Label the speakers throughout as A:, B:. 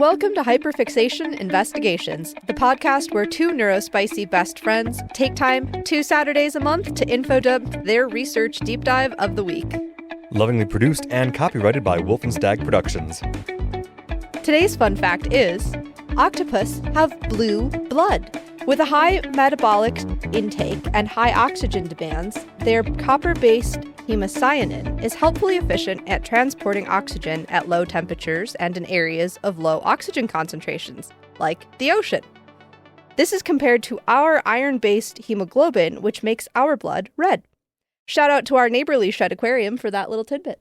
A: Welcome to Hyperfixation Investigations, the podcast where two neurospicy best friends take time 2 Saturdays a month to infodump their research deep dive of the week.
B: Lovingly produced and copyrighted by Wolf and Stag Productions.
A: Today's fun fact is, octopus have blue blood. With a high metabolic intake and high oxygen demands, their copper-based hemocyanin is helpfully efficient at transporting oxygen at low temperatures and in areas of low oxygen concentrations, like the ocean. This is compared to our iron-based hemoglobin, which makes our blood red. Shout out to our neighborly Shed Aquarium for that little tidbit.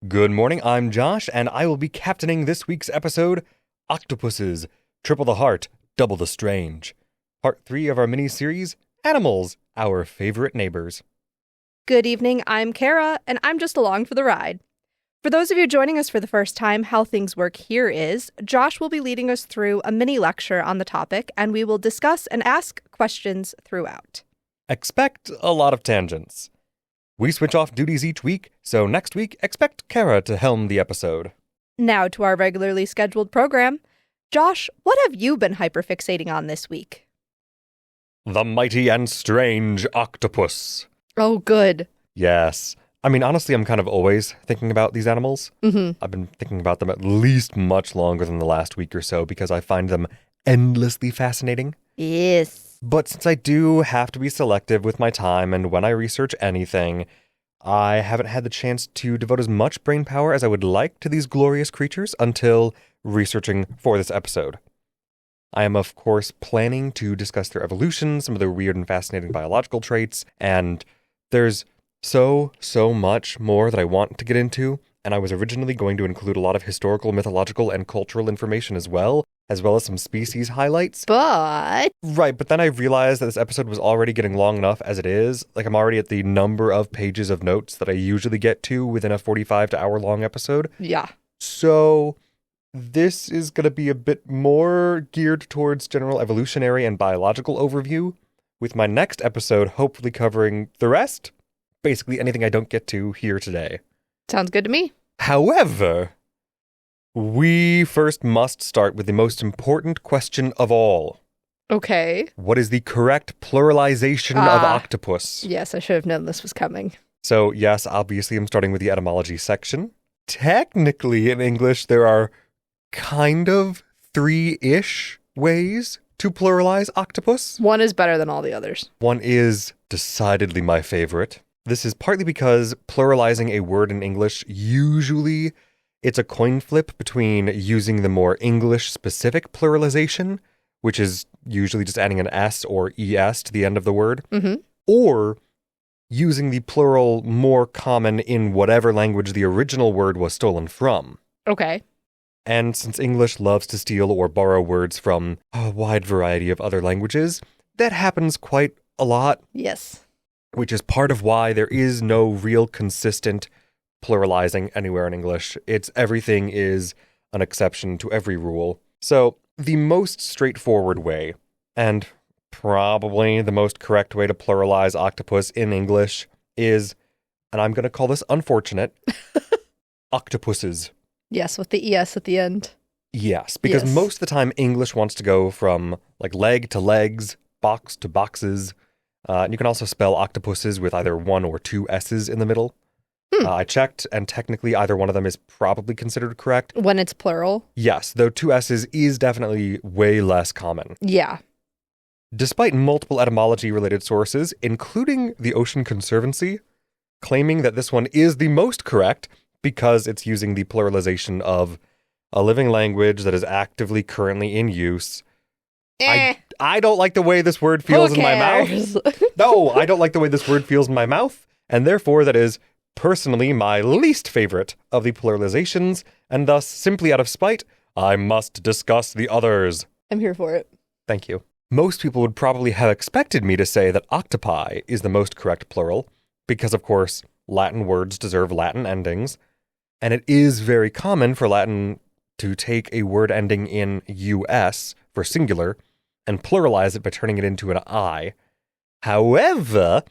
B: Good morning, I'm Josh, and I will be captaining this week's episode, Octopuses, Triple the Heart, Double the Strange. Part 3 of our mini-series, Animals, Our Favorite Neighbors.
A: Good evening, I'm Kara, and I'm just along for the ride. For those of you joining us for the first time, how things work here is, Josh will be leading us through a mini lecture on the topic, and we will discuss and ask questions throughout.
B: Expect a lot of tangents. We switch off duties each week, so next week, expect Kara to helm the episode.
A: Now to our regularly scheduled program. Josh, what have you been hyperfixating on this week?
B: The mighty and strange octopus.
A: Oh, good.
B: Yes. I mean, honestly, I'm kind of always thinking about these animals. I've been thinking about them at least much longer than the last week or so because I find them endlessly fascinating.
A: Yes.
B: But since I do have to be selective with my time and when I research anything, I haven't had the chance to devote as much brain power as I would like to these glorious creatures until researching for this episode. I am, of course, planning to discuss their evolution, some of their weird and fascinating biological traits, and there's so much more that I want to get into, and I was originally going to include a lot of historical, mythological, and cultural information as well as some species highlights.
A: But
B: then I realized that this episode was already getting long enough as it is. Like, I'm already at the number of pages of notes that I usually get to within a 45 to hour-long episode.
A: Yeah.
B: So this is going to be a bit more geared towards general evolutionary and biological overview, with my next episode hopefully covering the rest. Basically anything I don't get to here today.
A: Sounds good to me.
B: However, we first must start with the most important question of all.
A: Okay.
B: What is the correct pluralization of octopus?
A: Yes, I should have known this was coming.
B: So, yes, obviously I'm starting with the etymology section. Technically, in English, there are kind of 3-ish ways to pluralize octopus.
A: One is better than all the others.
B: One is decidedly my favorite. This is partly because pluralizing a word in English, usually it's a coin flip between using the more English-specific pluralization, which is usually just adding an S or ES to the end of the word, or using the plural more common in whatever language the original word was stolen from.
A: Okay.
B: And since English loves to steal or borrow words from a wide variety of other languages, that happens quite a lot.
A: Yes.
B: Which is part of why there is no real consistent pluralizing anywhere in English. Everything is an exception to every rule. So the most straightforward way, and probably the most correct way to pluralize octopus in English is, and I'm going to call this unfortunate, octopuses.
A: Yes, with the ES at the end.
B: Yes, because most of the time English wants to go from like leg to legs, box to boxes. And you can also spell octopuses with either 1 or 2 S's in the middle. I checked, and technically either one of them is probably considered correct.
A: When it's plural?
B: Yes, though 2 S's is definitely way less common.
A: Yeah.
B: Despite multiple etymology-related sources, including the Ocean Conservancy, claiming that this one is the most correct because it's using the pluralization of a living language that is actively currently in use. I don't like the way this word feels in my mouth. No, I don't like the way this word feels in my mouth, and therefore that is personally my least favorite of the pluralizations, and thus, simply out of spite, I must discuss the others.
A: I'm here for it.
B: Thank you. Most people would probably have expected me to say that octopi is the most correct plural, because of course, Latin words deserve Latin endings, and it is very common for Latin to take a word ending in US for singular and pluralize it by turning it into an I. However,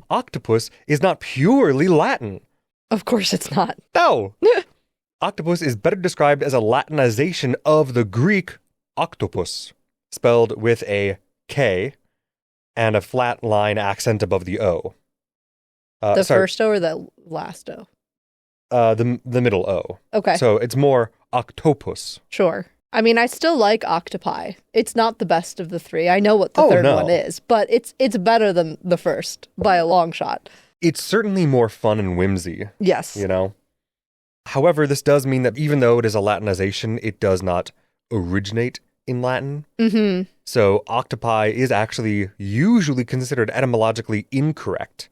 B: octopus is not purely Latin.
A: Of course it's not.
B: No. Octopus is better described as a Latinization of the Greek octopus, spelled with a K and a flat line accent above the O.
A: First O or the last O?
B: The middle O.
A: Okay.
B: So it's more octopus.
A: Sure. I mean, I still like octopi. It's not the best of the three. I know what the third one is, but it's better than the first by a long shot.
B: It's certainly more fun and whimsy.
A: Yes.
B: You know? However, this does mean that even though it is a Latinization, it does not originate in Latin.
A: Mm-hmm.
B: So octopi is actually usually considered etymologically incorrect,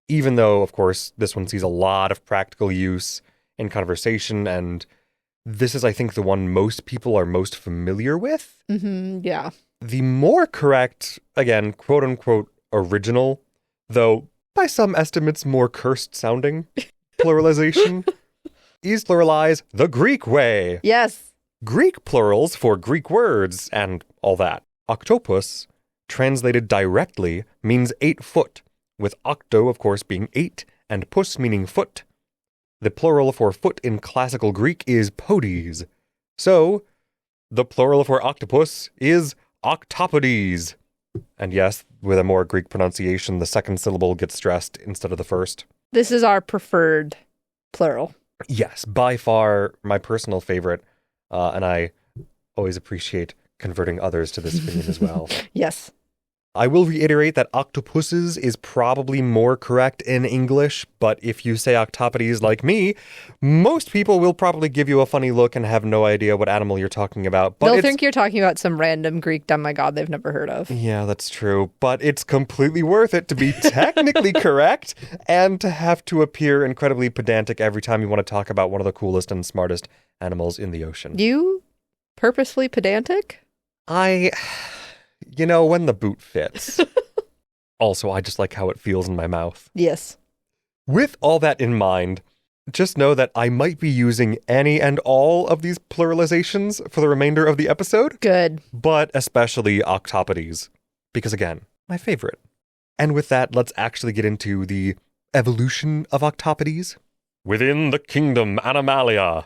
B: even though, of course, this one sees a lot of practical use in conversation, and this is, I think, the one most people are most familiar with.
A: Mm-hmm. Yeah.
B: The more correct, again, quote-unquote original, though by some estimates more cursed-sounding pluralization, is pluralize the Greek way.
A: Yes.
B: Greek plurals for Greek words and all that. Octopus, translated directly, means 8 foot, with octo, of course, being 8, and pus meaning foot. The plural for foot in classical Greek is podes. So, the plural for octopus is octopodes. And yes, with a more Greek pronunciation, the second syllable gets stressed instead of the first.
A: This is our preferred plural.
B: Yes, by far my personal favorite, and I always appreciate converting others to this opinion as well.
A: Yes.
B: I will reiterate that octopuses is probably more correct in English, but if you say octopodes like me, most people will probably give you a funny look and have no idea what animal you're talking about. But
A: they'll think you're talking about some random Greek demigod they've never heard of.
B: Yeah, that's true. But it's completely worth it to be technically correct and to have to appear incredibly pedantic every time you want to talk about one of the coolest and smartest animals in the ocean.
A: You purposely pedantic?
B: You know, when the boot fits. Also, I just like how it feels in my mouth.
A: Yes.
B: With all that in mind, just know that I might be using any and all of these pluralizations for the remainder of the episode.
A: Good.
B: But especially octopodes, because again, my favorite. And with that, let's actually get into the evolution of octopodes. Within the kingdom Animalia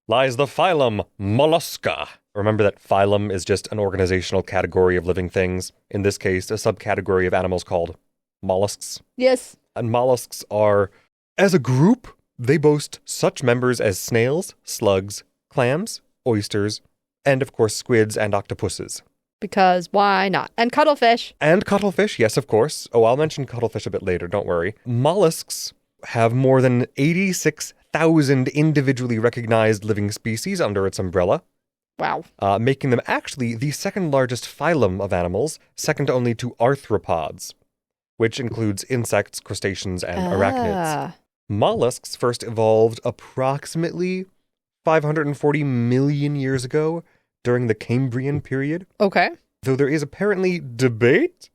B: lies the phylum Mollusca. Remember that phylum is just an organizational category of living things. In this case, a subcategory of animals called mollusks.
A: Yes.
B: And mollusks are, as a group, they boast such members as snails, slugs, clams, oysters, and of course squids and octopuses.
A: Because why not? And cuttlefish.
B: And cuttlefish, yes, of course. Oh, I'll mention cuttlefish a bit later, don't worry. Mollusks have more than 86,000 individually recognized living species under its umbrella.
A: Wow.
B: Making them actually the second largest phylum of animals, second only to arthropods, which includes insects, crustaceans, and arachnids. Mollusks first evolved approximately 540 million years ago during the Cambrian period.
A: Okay.
B: Though there is apparently debate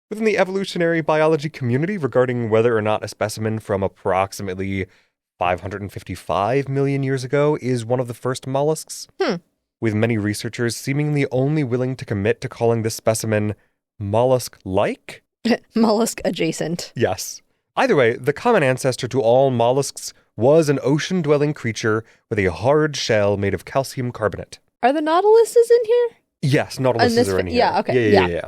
B: within the evolutionary biology community regarding whether or not a specimen from approximately 555 million years ago is one of the first mollusks. With many researchers seemingly only willing to commit to calling this specimen mollusk-like.
A: Mollusk adjacent.
B: Yes. Either way, the common ancestor to all mollusks was an ocean-dwelling creature with a hard shell made of calcium carbonate.
A: Are the nautiluses in here?
B: Yes, nautiluses are in here.
A: Yeah, okay.
B: Yeah.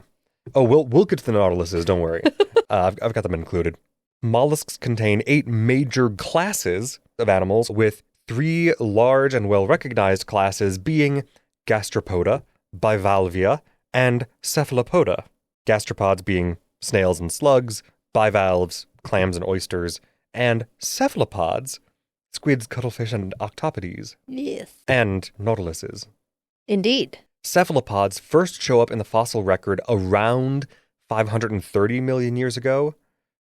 B: Oh, we'll get to the nautiluses, don't worry. I've got them included. Mollusks contain 8 major classes of animals, with 3 large and well-recognized classes being gastropoda, bivalvia, and cephalopoda. Gastropods being snails and slugs, bivalves, clams and oysters, and cephalopods, squids, cuttlefish, and octopodes.
A: Yes.
B: And nautiluses.
A: Indeed.
B: Cephalopods first show up in the fossil record around 530 million years ago,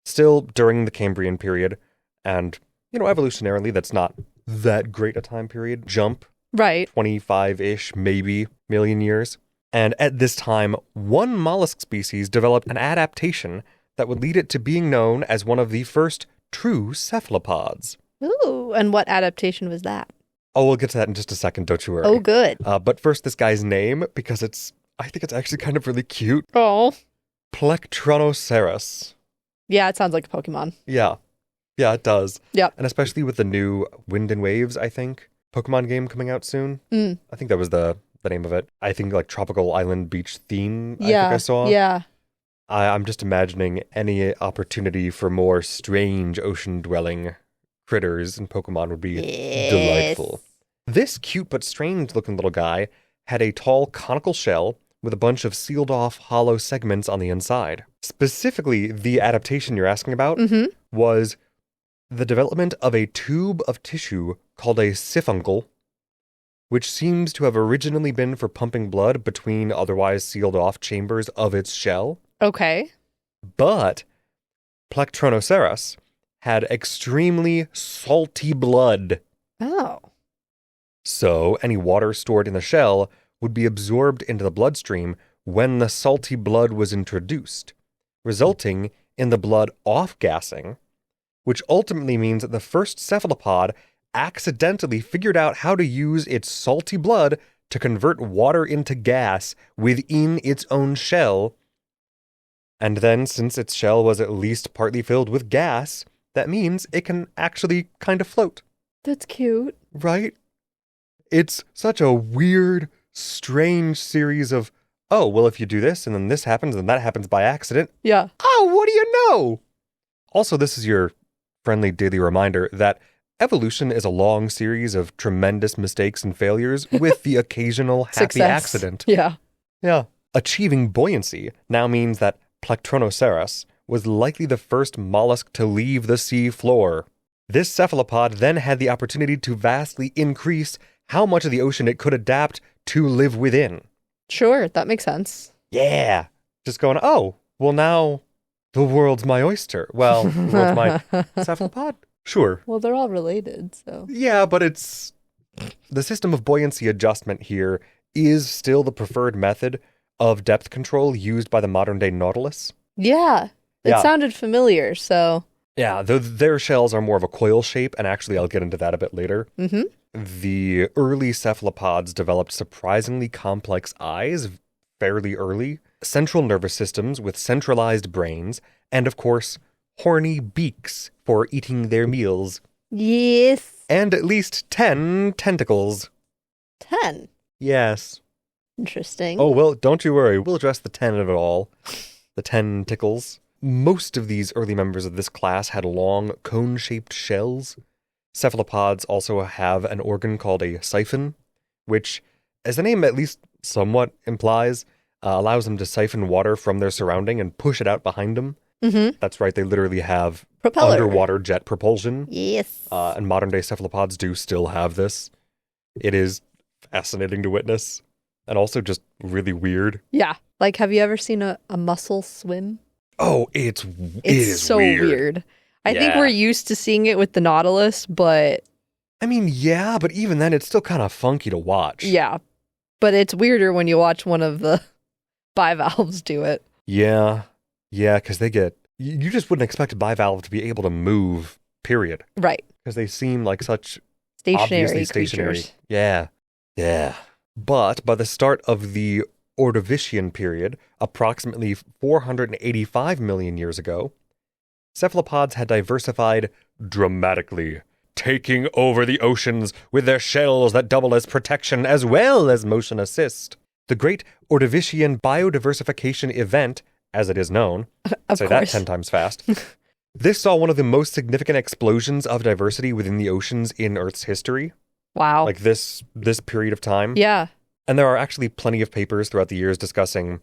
B: still during the Cambrian period, and, evolutionarily, that's not that great a time period. Jump.
A: Right.
B: 25-ish, maybe, million years. And at this time, one mollusk species developed an adaptation that would lead it to being known as one of the first true cephalopods.
A: Ooh, and what adaptation was that?
B: Oh, we'll get to that in just a second, don't you worry.
A: Oh, good.
B: But first, this guy's name, because I think it's actually kind of really cute.
A: Oh.
B: Plectronoceros.
A: Yeah, it sounds like a Pokemon.
B: Yeah, it does.
A: Yep.
B: And especially with the new Wind and Waves, I think, Pokemon game coming out soon.
A: Mm.
B: I think that was the name of it. I think like Tropical Island Beach Theme, I
A: Yeah.
B: think I saw.
A: Yeah.
B: I'm just imagining any opportunity for more strange ocean-dwelling critters in Pokemon would be delightful. This cute but strange-looking little guy had a tall conical shell with a bunch of sealed-off hollow segments on the inside. Specifically, the adaptation you're asking about was the development of a tube of tissue called a siphuncle, which seems to have originally been for pumping blood between otherwise sealed-off chambers of its shell.
A: Okay.
B: But Plectronoceras had extremely salty blood.
A: Oh.
B: So any water stored in the shell would be absorbed into the bloodstream when the salty blood was introduced, resulting in the blood off-gassing, which ultimately means that the first cephalopod accidentally figured out how to use its salty blood to convert water into gas within its own shell. And then, since its shell was at least partly filled with gas, that means it can actually kind of float.
A: That's cute.
B: Right? It's such a weird, strange series of, oh, well, if you do this, and then this happens, and that happens by accident.
A: Yeah.
B: Oh, what do you know? Also, this is your friendly daily reminder that evolution is a long series of tremendous mistakes and failures with the occasional happy
A: Success.
B: accident.
A: Yeah.
B: Yeah. Achieving buoyancy now means that Plectronoceras was likely the first mollusk to leave the sea floor. This cephalopod then had the opportunity to vastly increase how much of the ocean it could adapt to live within.
A: Sure, that makes sense.
B: Yeah. Just going, oh, well now the world's my oyster. Well, the world's my cephalopod? Sure.
A: Well, they're all related, so.
B: Yeah, but it's... The system of buoyancy adjustment here is still the preferred method of depth control used by the modern-day Nautilus.
A: Yeah. It sounded familiar, so.
B: Yeah, though their shells are more of a coil shape, and actually I'll get into that a bit later.
A: Mm-hmm.
B: The early cephalopods developed surprisingly complex eyes fairly early, central nervous systems with centralized brains, and of course, horny beaks for eating their meals.
A: Yes.
B: And at least 10 tentacles.
A: 10.
B: Yes.
A: Interesting.
B: Oh, well, don't you worry. We'll address the 10 of it all. The 10 tickles. Most of these early members of this class had long, cone-shaped shells. Cephalopods also have an organ called a siphon, which, as the name at least somewhat implies, allows them to siphon water from their surrounding and push it out behind them.
A: Mm-hmm.
B: That's right, they literally have
A: Propeller.
B: underwater jet propulsion.
A: Yes.
B: And modern-day cephalopods do still have this. It is fascinating to witness, and also just really weird.
A: Yeah. Like, have you ever seen a mussel swim?
B: Oh, it is
A: so weird. I think
B: Yeah.
A: we're used to seeing it with the Nautilus, but
B: I mean, yeah, but even then, it's still kind of funky to watch.
A: yeah. But it's weirder when you watch one of the bivalves do it.
B: Yeah, because they get... You just wouldn't expect a bivalve to be able to move, period.
A: Right.
B: Because they seem like such
A: Stationary
B: obviously stationary.
A: creatures.
B: Yeah. But by the start of the Ordovician period, approximately 485 million years ago, cephalopods had diversified dramatically, taking over the oceans with their shells that double as protection as well as motion assist. The Great Ordovician Biodiversification Event, as it is known,
A: Of
B: say
A: course.
B: that 10 times fast, this saw one of the most significant explosions of diversity within the oceans in Earth's history.
A: Wow.
B: Like this period of time.
A: Yeah.
B: And there are actually plenty of papers throughout the years discussing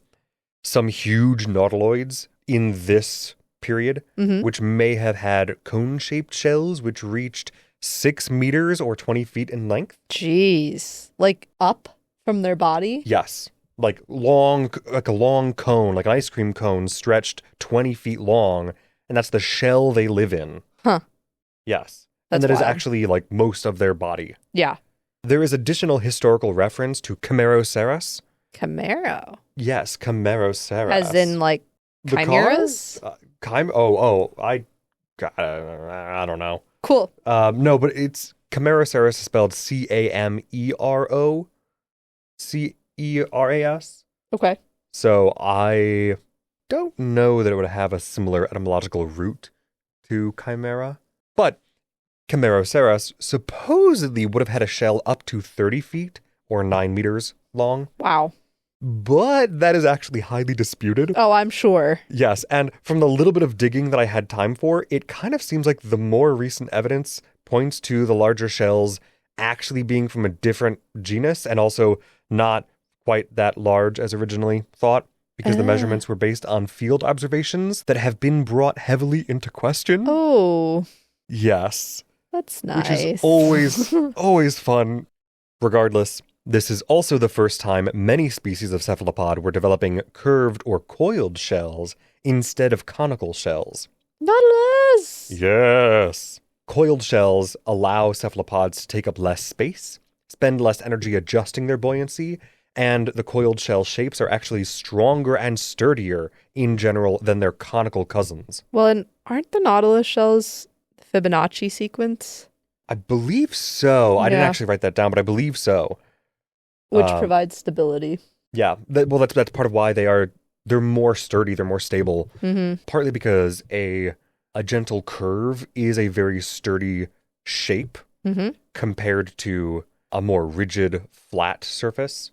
B: some huge nautiloids in this period,
A: Mm-hmm.
B: which may have had cone-shaped shells which reached 6 meters or 20 feet in length.
A: Jeez. Like up from their body?
B: Yes. Like a long cone, like an ice cream cone stretched 20 feet long, and that's the shell they live in.
A: Huh.
B: Yes.
A: That's
B: and that is
A: wild.
B: actually like most of their body.
A: Yeah.
B: There is additional historical reference to Chimeroceras.
A: Camaro.
B: Yes, Chimeroceras.
A: As in like
B: The car?
A: chimeras?
B: I don't know.
A: Cool.
B: No, but it's Chimeroceras is spelled Cameroceras.
A: Okay.
B: So I don't know that it would have a similar etymological root to chimera. But Chimeroceras supposedly would have had a shell up to 30 feet or 9 meters long,
A: Wow.
B: but that is actually highly disputed.
A: Oh, I'm sure.
B: Yes, and from the little bit of digging that I had time for, it kind of seems like the more recent evidence points to the larger shells actually being from a different genus and also not quite that large as originally thought, because the measurements were based on field observations that have been brought heavily into question.
A: Oh,
B: Yes.
A: that's nice.
B: Which is always fun. Regardless, this is also the first time many species of cephalopod were developing curved or coiled shells instead of conical shells.
A: Nautilus!
B: Yes. Coiled shells allow cephalopods to take up less space, spend less energy adjusting their buoyancy, and the coiled shell shapes are actually stronger and sturdier in general than their conical cousins.
A: Well, and aren't the Nautilus shells the Fibonacci sequence?
B: I believe so. I didn't
A: Yeah.
B: actually write that down, but I believe so.
A: Which provides stability.
B: Yeah, that's part of why they're more sturdy, they're more stable.
A: Mm-hmm.
B: Partly because a gentle curve is a very sturdy shape
A: Mm-hmm.
B: compared to a more rigid, flat surface.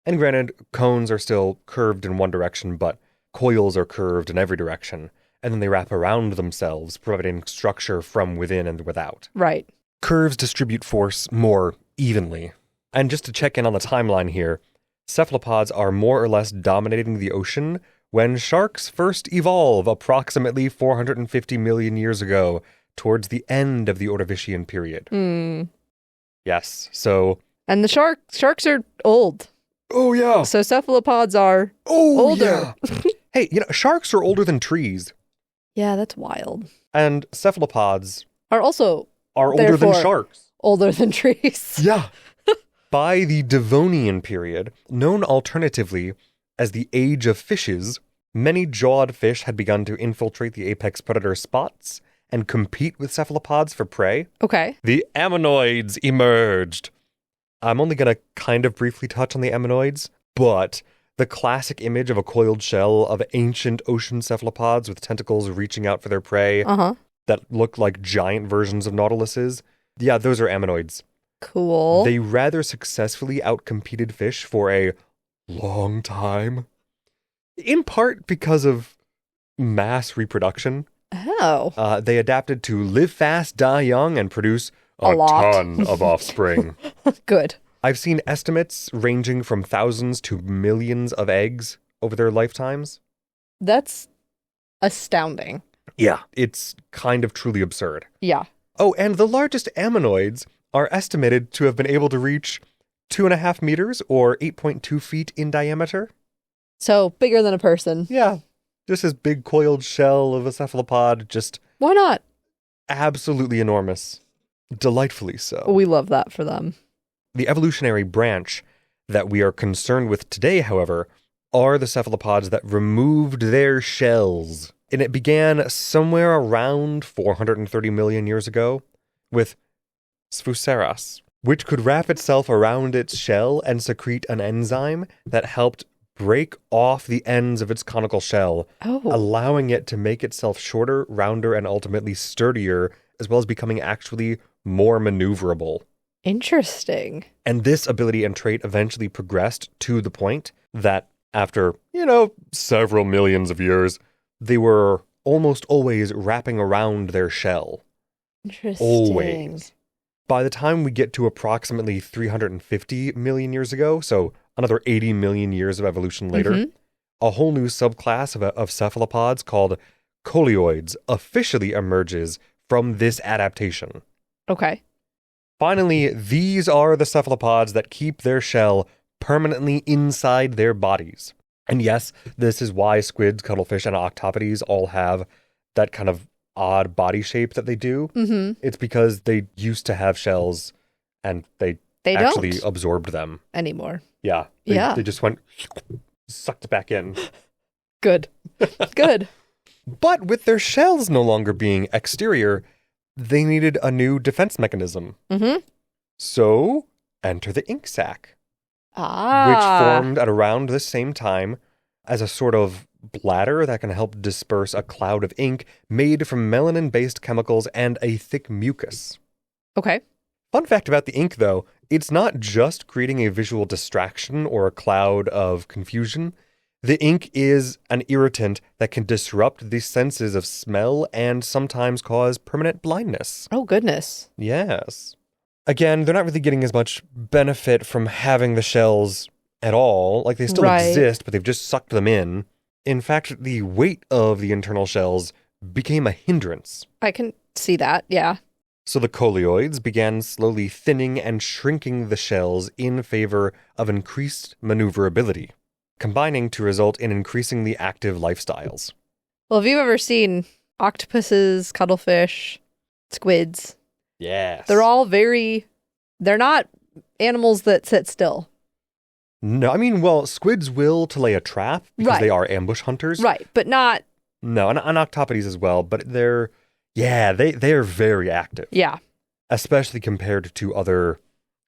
B: And granted, cones are still curved in one direction, but coils are curved in every direction, and then they wrap around themselves, providing structure from within and without.
A: Right.
B: Curves distribute force more evenly. And just to check in on the timeline here, cephalopods are more or less dominating the ocean when sharks first evolve approximately 450 million years ago, towards the end of the Ordovician period.
A: Mm.
B: Yes, so...
A: And the sharks are old.
B: Oh, yeah!
A: So cephalopods are older.
B: Yeah. Hey, sharks are older than trees.
A: Yeah, that's wild.
B: And cephalopods
A: Are also
B: are older than
A: Therefore-
B: sharks.
A: older than trees.
B: Yeah. By the Devonian period, known alternatively as the Age of Fishes, many jawed fish had begun to infiltrate the apex predator spots and compete with cephalopods for prey.
A: Okay.
B: The ammonoids emerged. I'm only going to kind of briefly touch on the ammonoids, but the classic image of a coiled shell of ancient ocean cephalopods with tentacles reaching out for their prey that look like giant versions of nautiluses, yeah, those are ammonoids.
A: Cool.
B: They rather successfully outcompeted fish for a long time, in part because of mass reproduction.
A: Oh.
B: They adapted to live fast, die young, and produce
A: A lot.
B: ton of offspring.
A: Good.
B: I've seen estimates ranging from thousands to millions of eggs over their lifetimes.
A: That's astounding.
B: Yeah. It's kind of truly absurd.
A: Yeah.
B: Oh, and the largest ammonoids are estimated to have been able to reach 2.5 meters or 8.2 feet in diameter.
A: So bigger than a person.
B: Yeah. Just this big coiled shell of a cephalopod, just
A: Why not?
B: absolutely enormous. Delightfully so.
A: We love that for them.
B: The evolutionary branch that we are concerned with today, however, are the cephalopods that removed their shells. And it began somewhere around 430 million years ago with Sphuceras, which could wrap itself around its shell and secrete an enzyme that helped break off the ends of its conical shell,
A: Oh.
B: allowing it to make itself shorter, rounder, and ultimately sturdier, as well as becoming actually more maneuverable.
A: Interesting.
B: And this ability and trait eventually progressed to the point that after, several millions of years, they were almost always wrapping around their shell.
A: Interesting.
B: Always. By the time we get to approximately 350 million years ago, so another 80 million years of evolution later, a whole new subclass of cephalopods called coleoids officially emerges from this adaptation.
A: Okay.
B: Finally, these are the cephalopods that keep their shell permanently inside their bodies. And yes, this is why squids, cuttlefish, and octopodes all have that kind of odd body shape that they do.
A: Mm-hmm.
B: It's because they used to have shells and they actually
A: don't
B: absorbed them.
A: anymore.
B: Yeah. They just went, sucked back in.
A: Good. Good.
B: But with their shells no longer being exterior, they needed a new defense mechanism.
A: Mm-hmm.
B: So, enter the ink sac,
A: Ah.
B: which formed at around the same time as a sort of bladder that can help disperse a cloud of ink made from melanin-based chemicals and a thick mucus.
A: Okay.
B: Fun fact about the ink, though, it's not just creating a visual distraction or a cloud of confusion. The ink is an irritant that can disrupt the senses of smell and sometimes cause permanent blindness.
A: Oh, goodness.
B: Yes. Again, they're not really getting as much benefit from having the shells at all. Like, they still exist, but they've just sucked them in. In fact, the weight of the internal shells became a hindrance.
A: I can see that, yeah.
B: So the coleoids began slowly thinning and shrinking the shells in favor of increased maneuverability, combining to result in increasingly active lifestyles.
A: Well, have you ever seen octopuses, cuttlefish, squids?
B: Yes.
A: They're not animals that sit still.
B: No, I mean, well, squids will to lay a trap because they are ambush hunters.
A: Right, but not...
B: No, and octopodes as well, but they are very active.
A: Yeah.
B: Especially compared to other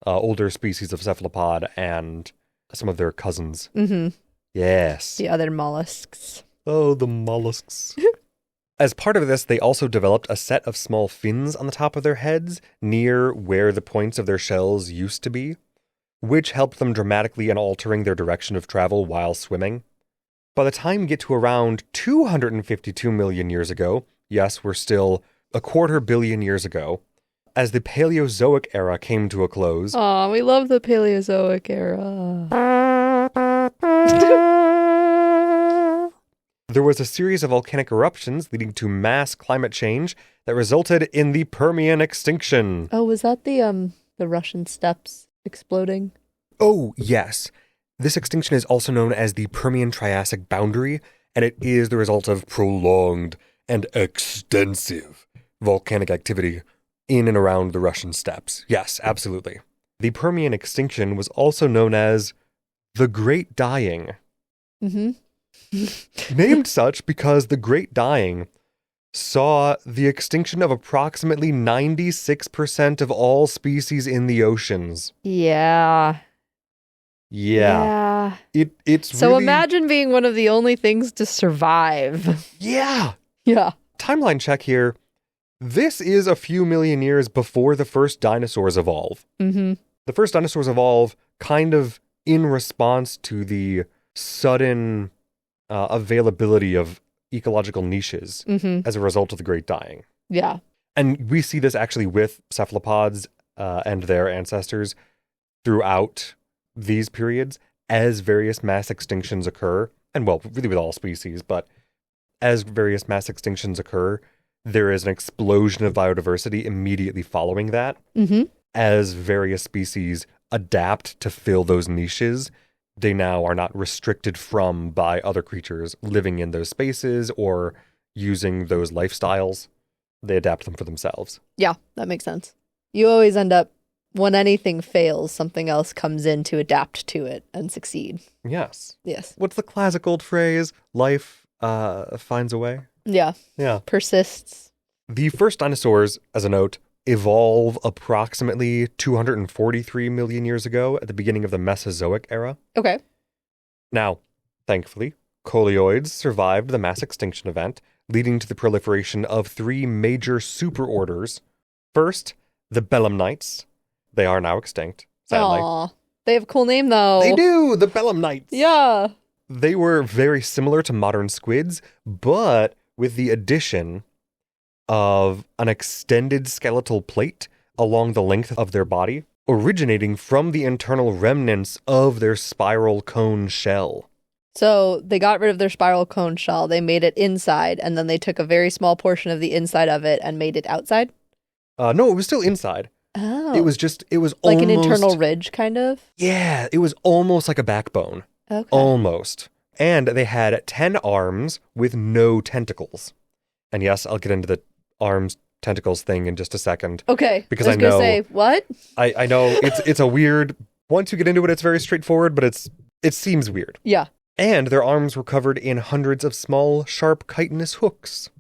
B: older species of cephalopod and some of their cousins.
A: Mm-hmm.
B: Yes.
A: The other mollusks.
B: Oh, the mollusks. As part of this, they also developed a set of small fins on the top of their heads near where the points of their shells used to be, which helped them dramatically in altering their direction of travel while swimming. By the time we get to around 252 million years ago, yes, we're still 250 million years ago, as the Paleozoic era came to a close.
A: Aw, we love the Paleozoic era.
B: There was a series of volcanic eruptions leading to mass climate change that resulted in the Permian extinction.
A: Oh, was that the Russian steppes exploding?
B: Oh, yes. This extinction is also known as the Permian-Triassic boundary, and it is the result of prolonged and extensive volcanic activity in and around the Russian steppes. Yes, absolutely. The Permian extinction was also known as the Great Dying.
A: Mm-hmm.
B: Named such because the Great Dying saw the extinction of approximately 96% of all species in the oceans.
A: Yeah.
B: It's
A: so
B: really...
A: imagine being one of the only things to survive.
B: Yeah.
A: Yeah.
B: Timeline check here. This is a few million years before the first dinosaurs evolve.
A: Mm-hmm.
B: The first dinosaurs evolve kind of in response to the sudden availability of ecological niches as a result of the Great Dying.
A: Yeah.
B: And we see this actually with cephalopods and their ancestors throughout these periods as various mass extinctions occur. And well, really with all species, but as various mass extinctions occur, there is an explosion of biodiversity immediately following that.
A: Mm-hmm.
B: As various species adapt to fill those niches, they now are not restricted from by other creatures living in those spaces or using those lifestyles. They adapt them for themselves.
A: Yeah, that makes sense. You always end up, when anything fails, something else comes in to adapt to it and succeed.
B: Yes.
A: Yes.
B: What's the classic old phrase? Life finds a way?
A: Yeah.
B: Yeah.
A: Persists.
B: The first dinosaurs, as a note, evolve approximately 243 million years ago at the beginning of the Mesozoic era.
A: Okay.
B: Now, thankfully, coleoids survived the mass extinction event, leading to the proliferation of three major superorders. First, the belemnites. They are now extinct, sadly.
A: Aw. They have a cool name, though.
B: They do! The belemnites!
A: Yeah.
B: They were very similar to modern squids, but with the addition of an extended skeletal plate along the length of their body, originating from the internal remnants of their spiral cone shell.
A: So they got rid of their spiral cone shell, they made it inside, and then they took a very small portion of the inside of it and made it outside?
B: No, it was still inside.
A: Oh.
B: It was
A: like
B: almost...
A: an internal ridge, kind of?
B: Yeah, it was almost like a backbone.
A: Okay.
B: Almost. And they had 10 arms with no tentacles. And yes, I'll get into the arms tentacles thing in just a second.
A: Okay.
B: Because
A: I was going to say, what?
B: I know it's a weird... Once you get into it, it's very straightforward, but it seems weird.
A: Yeah.
B: And their arms were covered in hundreds of small, sharp, chitinous hooks.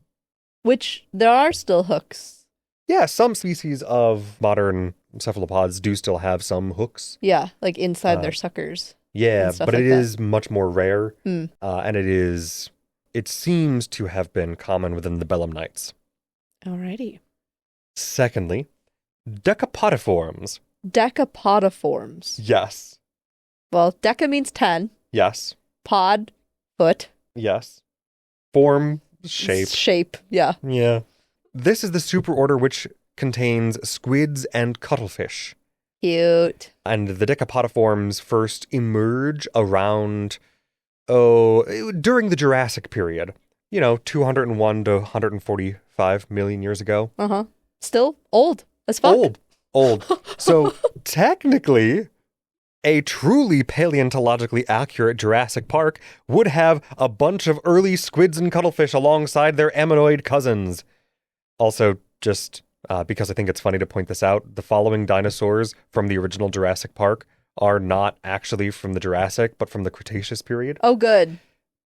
A: Which, there are still hooks.
B: Yeah, some species of modern cephalopods do still have some hooks.
A: Yeah, like inside their suckers.
B: Yeah, but
A: like
B: it is much more rare.
A: Mm.
B: And it seems to have been common within the belemnites.
A: Alrighty.
B: Secondly, Decapodiforms.
A: Decapodiforms.
B: Yes.
A: Well, deca means 10.
B: Yes.
A: Pod, foot.
B: Yes. Form, shape.
A: Shape, yeah.
B: Yeah. This is the superorder which contains squids and cuttlefish.
A: Cute.
B: And the Decapodiforms first emerge around, during the Jurassic period. 201 to 145 million years ago.
A: Uh-huh. Still old as fuck.
B: Old. So technically, a truly paleontologically accurate Jurassic Park would have a bunch of early squids and cuttlefish alongside their ammonoid cousins. Also, just because I think it's funny to point this out, the following dinosaurs from the original Jurassic Park are not actually from the Jurassic, but from the Cretaceous period.
A: Oh, good.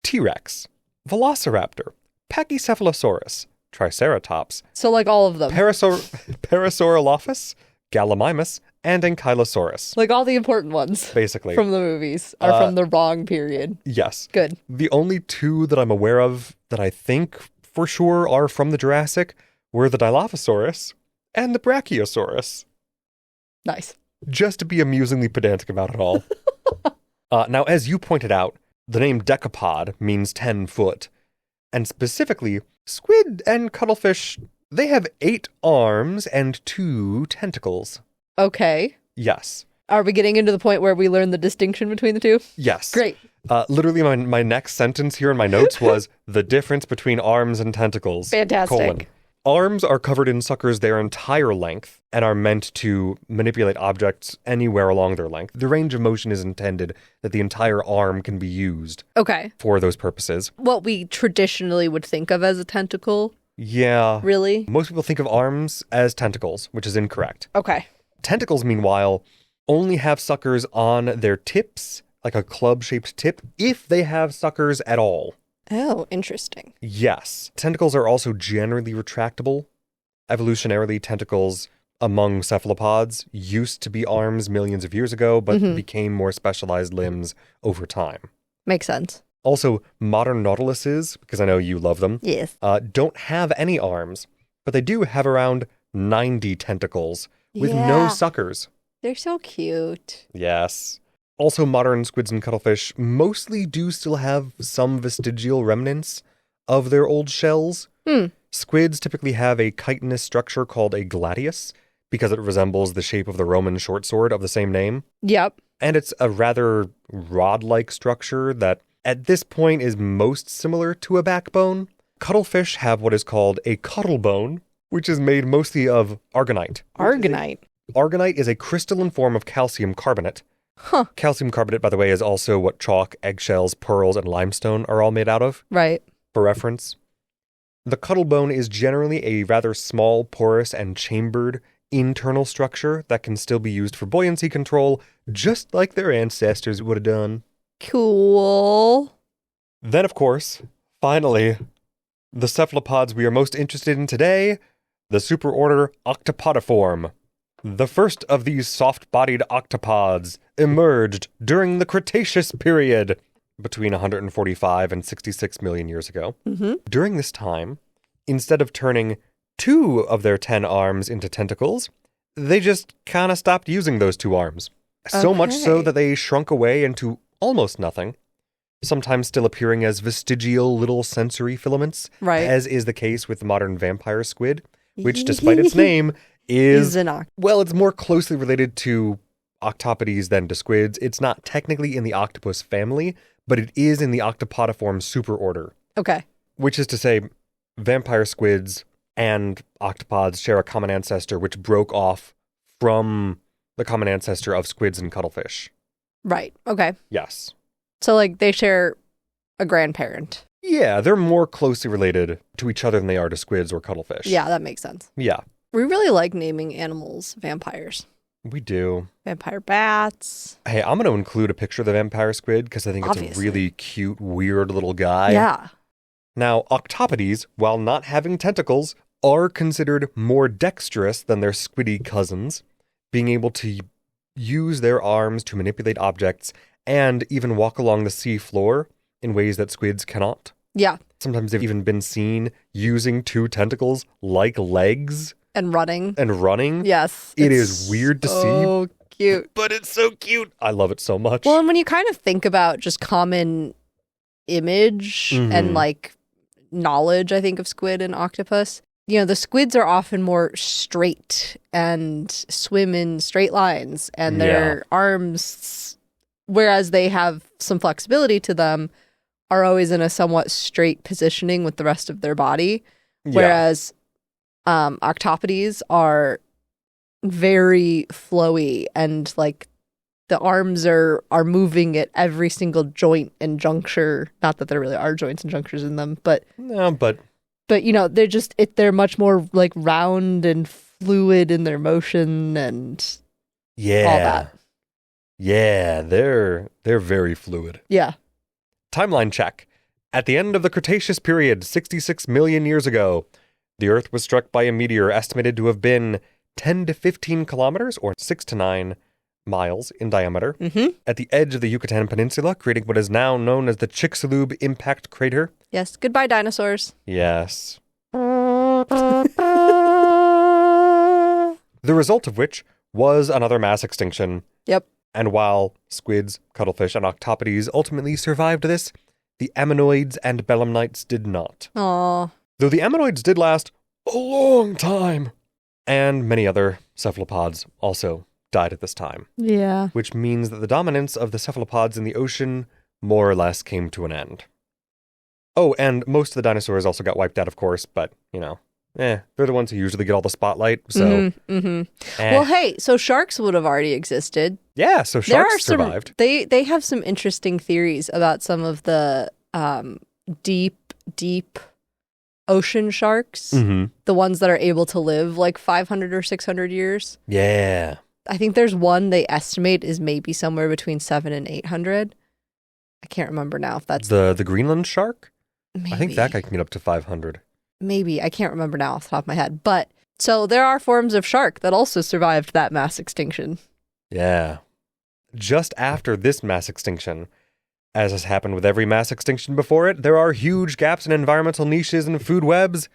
B: T-Rex, Velociraptor, Pachycephalosaurus, Triceratops.
A: So like all of them.
B: Parasaurolophus, Gallimimus, and Ankylosaurus.
A: Like all the important ones.
B: Basically.
A: From the movies are from the wrong period.
B: Yes.
A: Good.
B: The only two that I'm aware of that I think for sure are from the Jurassic were the Dilophosaurus and the Brachiosaurus.
A: Nice.
B: Just to be amusingly pedantic about it all. Now, as you pointed out, the name decapod means 10 foot. And specifically, squid and cuttlefish, they have 8 arms and 2 tentacles.
A: Okay.
B: Yes.
A: Are we getting into the point where we learn the distinction between the two?
B: Yes.
A: Great.
B: Literally, my next sentence here in my notes was the difference between arms and tentacles.
A: Fantastic.
B: Arms are covered in suckers their entire length and are meant to manipulate objects anywhere along their length. The range of motion is intended that the entire arm can be used for those purposes.
A: What we traditionally would think of as a tentacle.
B: Yeah.
A: Really?
B: Most people think of arms as tentacles, which is incorrect.
A: Okay.
B: Tentacles, meanwhile, only have suckers on their tips, like a club-shaped tip, if they have suckers at all.
A: Oh, interesting.
B: Yes. Tentacles are also generally retractable. Evolutionarily, tentacles among cephalopods used to be arms millions of years ago, but became more specialized limbs over time.
A: Makes sense.
B: Also, modern nautiluses, because I know you love them,
A: yes,
B: don't have any arms, but they do have around 90 tentacles with no suckers.
A: They're so cute.
B: Yes. Also, modern squids and cuttlefish mostly do still have some vestigial remnants of their old shells. Squids typically have a chitinous structure called a gladius because it resembles the shape of the Roman short sword of the same name.
A: Yep.
B: And it's a rather rod-like structure that at this point is most similar to a backbone. Cuttlefish have what is called a cuttlebone, which is made mostly of argonite.
A: Argonite?
B: Argonite is a crystalline form of calcium carbonate.
A: Huh.
B: Calcium carbonate, by the way, is also what chalk, eggshells, pearls, and limestone are all made out of.
A: Right.
B: For reference. The cuttlebone is generally a rather small, porous, and chambered internal structure that can still be used for buoyancy control, just like their ancestors would have done.
A: Cool.
B: Then, of course, finally, the cephalopods we are most interested in today, the superorder Octopodiform. The first of these soft-bodied octopods emerged during the Cretaceous period, between 145 and 66 million years ago. During this time, instead of turning 2 of their 10 arms into tentacles, they just kind of stopped using those 2 arms. So much so that they shrunk away into almost nothing, sometimes still appearing as vestigial little sensory filaments, as is the case with the modern vampire squid, which, despite its name, is it's more closely related to octopodes than to squids. It's not technically in the octopus family, but it is in the Octopodiform superorder.
A: Okay.
B: Which is to say, vampire squids and octopods share a common ancestor which broke off from the common ancestor of squids and cuttlefish.
A: Right. Okay.
B: Yes.
A: So, like, they share a grandparent.
B: Yeah, they're more closely related to each other than they are to squids or cuttlefish.
A: Yeah, that makes sense.
B: Yeah.
A: We really like naming animals vampires.
B: We do.
A: Vampire bats.
B: Hey, I'm going to include a picture of the vampire squid because I think it's a really cute, weird little guy.
A: Yeah.
B: Now, octopodes, while not having tentacles, are considered more dexterous than their squiddy cousins, being able to use their arms to manipulate objects and even walk along the sea floor in ways that squids cannot.
A: Yeah.
B: Sometimes they've even been seen using 2 tentacles like legs.
A: And running. Yes.
B: It is weird to see.
A: So cute.
B: But it's so cute. I love it so much.
A: Well, and when you kind of think about just common image and like knowledge, I think, of squid and octopus, the squids are often more straight and swim in straight lines, and their arms, whereas they have some flexibility to them, are always in a somewhat straight positioning with the rest of their body. Whereas octopodes are very flowy, and like the arms are moving at every single joint and juncture. Not that there really are joints and junctures in them, but they're much more like round and fluid in their motion and all that.
B: Yeah, they're very fluid.
A: Yeah.
B: Timeline check. At the end of the Cretaceous period, 66 million years ago, the Earth was struck by a meteor estimated to have been 10 to 15 kilometers, or 6 to 9 miles in diameter, at the edge of the Yucatan Peninsula, creating what is now known as the Chicxulub impact crater.
A: Yes. Goodbye, dinosaurs.
B: Yes. The result of which was another mass extinction.
A: Yep.
B: And while squids, cuttlefish, and octopodes ultimately survived this, the ammonoids and belemnites did not.
A: Aww.
B: Though the ammonoids did last a long time. And many other cephalopods also died at this time.
A: Yeah.
B: Which means that the dominance of the cephalopods in the ocean more or less came to an end. Oh, and most of the dinosaurs also got wiped out, of course, but, they're the ones who usually get all the spotlight, so...
A: Well, hey, so sharks would have already existed.
B: Yeah, so sharks survived.
A: They have some interesting theories about some of the deep ocean sharks, the ones that are able to live like 500 or 600 years.
B: Yeah.
A: I think there's one they estimate is maybe somewhere between 700 and 800. I can't remember now if that's...
B: The Greenland shark?
A: Maybe.
B: I think that guy can get up to 500.
A: Maybe. I can't remember now off the top of my head. But, so there are forms of shark that also survived that mass extinction.
B: Yeah. Just after this mass extinction, as has happened with every mass extinction before it, there are huge gaps in environmental niches and food webs,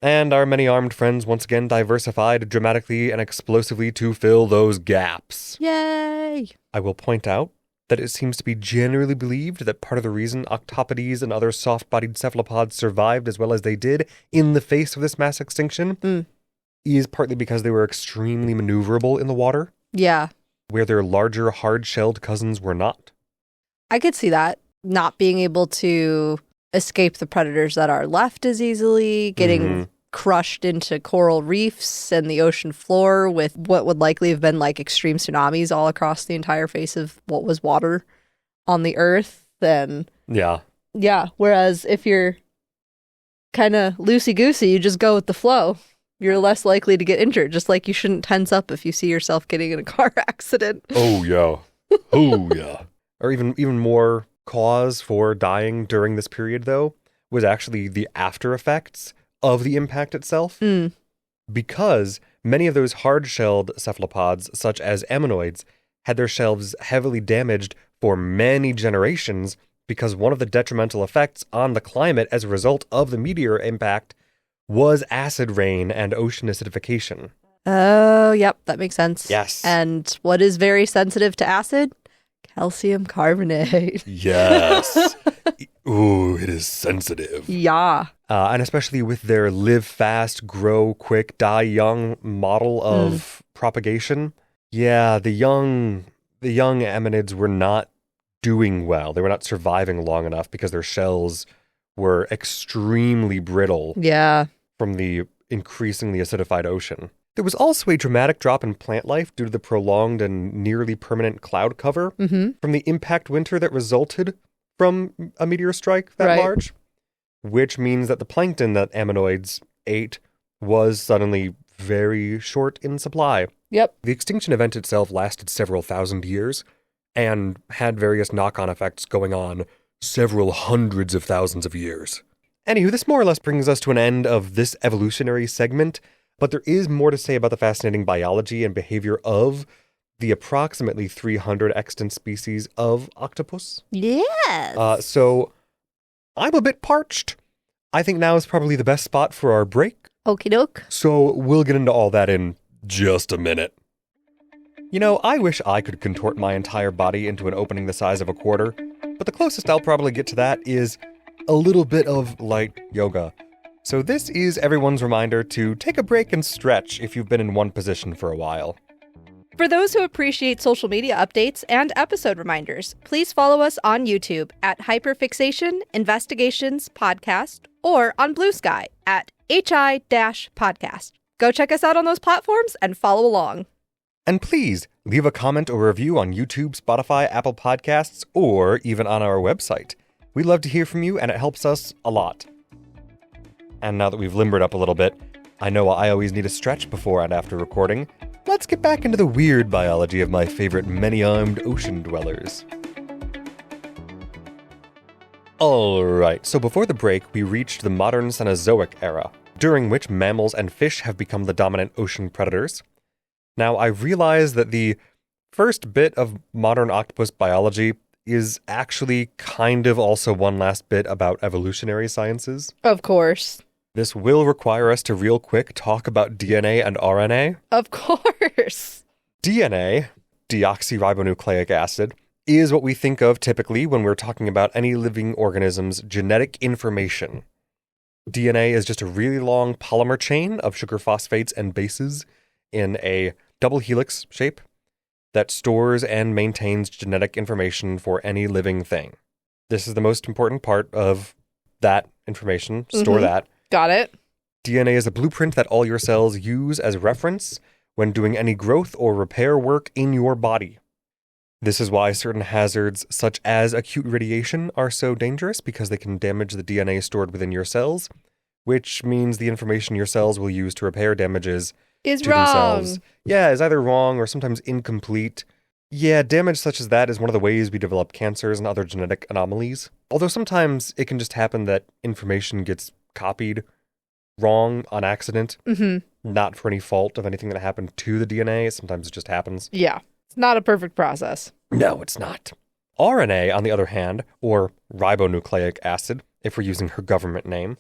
B: and our many armed friends once again diversified dramatically and explosively to fill those gaps.
A: Yay!
B: I will point out that it seems to be generally believed that part of the reason octopodes and other soft-bodied cephalopods survived as well as they did in the face of this mass extinction is partly because they were extremely maneuverable in the water.
A: Yeah.
B: Where their larger, hard-shelled cousins were not.
A: I could see that. Not being able to escape the predators that are left as easily, getting crushed into coral reefs and the ocean floor with what would likely have been like extreme tsunamis all across the entire face of what was water on the earth. Then yeah. Whereas if you're kind of loosey-goosey, you just go with the flow. You're less likely to get injured, just like you shouldn't tense up if you see yourself getting in a car accident.
B: Oh, yeah. Oh, yeah. Or even more cause for dying during this period, though, was actually the after effects of the impact itself. Because many of those hard-shelled cephalopods, such as ammonoids, had their shells heavily damaged for many generations because one of the detrimental effects on the climate as a result of the meteor impact was acid rain and ocean acidification.
A: Oh, yep, that makes sense.
B: Yes.
A: And what is very sensitive to acid? Calcium carbonate.
B: Yes. Ooh, it is sensitive.
A: Yeah.
B: And especially with their live fast, grow quick, die young model of propagation. Yeah, the young ammonids were not doing well. They were not surviving long enough because their shells were extremely brittle.
A: Yeah.
B: From the increasingly acidified ocean. There was also a dramatic drop in plant life due to the prolonged and nearly permanent cloud cover from the impact winter that resulted from a meteor strike that large, which means that the plankton that ammonoids ate was suddenly very short in supply.
A: Yep.
B: The extinction event itself lasted several thousand years and had various knock-on effects going on several hundreds of thousands of years. Anywho, this more or less brings us to an end of this evolutionary segment, but there is more to say about the fascinating biology and behavior of the approximately 300 extant species of octopus.
A: Yes.
B: So I'm a bit parched. I think now is probably the best spot for our break.
A: Okie doke.
B: So we'll get into all that in just a minute. You know, I wish I could contort my entire body into an opening the size of a quarter, but the closest I'll probably get to that is a little bit of light yoga. So this is everyone's reminder to take a break and stretch if you've been in one position for a while.
A: For those who appreciate social media updates and episode reminders, please follow us on YouTube at Hyperfixation Investigations Podcast or on Blue Sky at HI-Podcast. Go check us out on those platforms and follow along.
B: And please, leave a comment or review on YouTube, Spotify, Apple Podcasts, or even on our website. We love to hear from you, and it helps us a lot. And now that we've limbered up a little bit, I know I always need a stretch before and after recording. Let's get back into the weird biology of my favorite many-armed ocean dwellers. Alright, so before the break, we reached the modern Cenozoic era, during which mammals and fish have become the dominant ocean predators. Now, I realize that the first bit of modern octopus biology is actually kind of also one last bit about evolutionary sciences.
A: Of course.
B: This will require us to real quick talk about DNA and RNA.
A: Of course.
B: DNA, deoxyribonucleic acid, is what we think of typically when we're talking about any living organism's genetic information. DNA is just a really long polymer chain of sugar phosphates and bases in a double helix shape that stores and maintains genetic information for any living thing. This is the most important part of that information. Store that.
A: Got it.
B: DNA is a blueprint that all your cells use as reference when doing any growth or repair work in your body. This is why certain hazards, such as acute radiation, are so dangerous, because they can damage the DNA stored within your cells, which means the information your cells will use to repair damages
A: Is
B: to
A: wrong.
B: themselves. Yeah, is either wrong or sometimes incomplete. Yeah, damage such as that is one of the ways we develop cancers and other genetic anomalies. Although sometimes it can just happen that information gets copied wrong on accident, not for any fault of anything that happened to the DNA. Sometimes it just happens.
A: Yeah. It's not a perfect process.
B: No, it's not. RNA, on the other hand, or ribonucleic acid, if we're using her government name,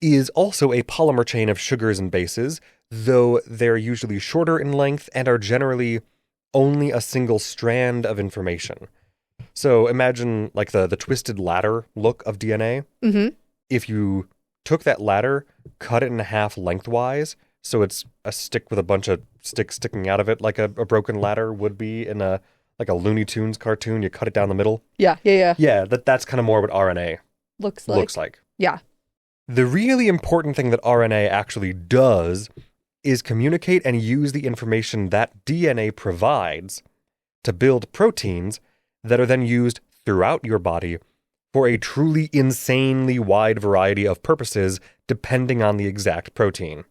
B: is also a polymer chain of sugars and bases, though they're usually shorter in length and are generally only a single strand of information. So imagine like the twisted ladder look of DNA. If you took that ladder, cut it in half lengthwise, so it's a stick with a bunch of sticks sticking out of it, like a broken ladder would be in a Looney Tunes cartoon. You cut it down the middle.
A: Yeah.
B: Yeah, that's kind of more what RNA
A: Looks like. Yeah.
B: The really important thing that RNA actually does is communicate and use the information that DNA provides to build proteins that are then used throughout your body for a truly insanely wide variety of purposes depending on the exact protein.